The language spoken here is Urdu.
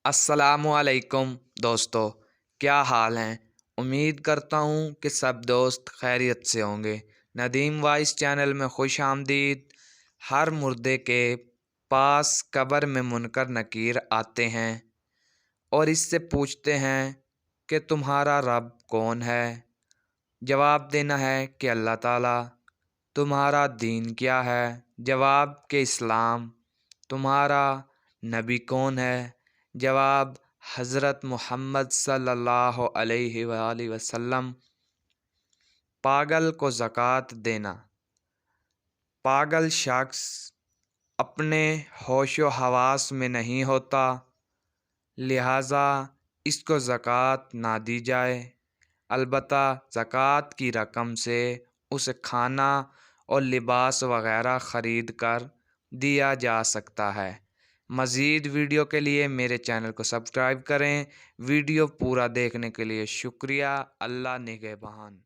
السلام علیکم دوستو، کیا حال ہیں؟ امید کرتا ہوں کہ سب دوست خیریت سے ہوں گے۔ ندیم وائس چینل میں خوش آمدید۔ ہر مردے کے پاس قبر میں منکر نکیر آتے ہیں اور اس سے پوچھتے ہیں کہ تمہارا رب کون ہے؟ جواب دینا ہے کہ اللہ تعالیٰ۔ تمہارا دین کیا ہے؟ جواب کہ اسلام۔ تمہارا نبی کون ہے؟ جواب حضرت محمد صلی اللہ علیہ وآلہ وسلم۔ پاگل کو زکوٰۃ دینا۔ پاگل شخص اپنے ہوش و حواس میں نہیں ہوتا، لہٰذا اس کو زکوٰۃ نہ دی جائے، البتہ زکوٰۃ کی رقم سے اسے کھانا اور لباس وغیرہ خرید کر دیا جا سکتا ہے۔ مزید ویڈیو کے لیے میرے چینل کو سبسکرائب کریں۔ ویڈیو پورا دیکھنے کے لیے شکریہ۔ اللہ نگہبان۔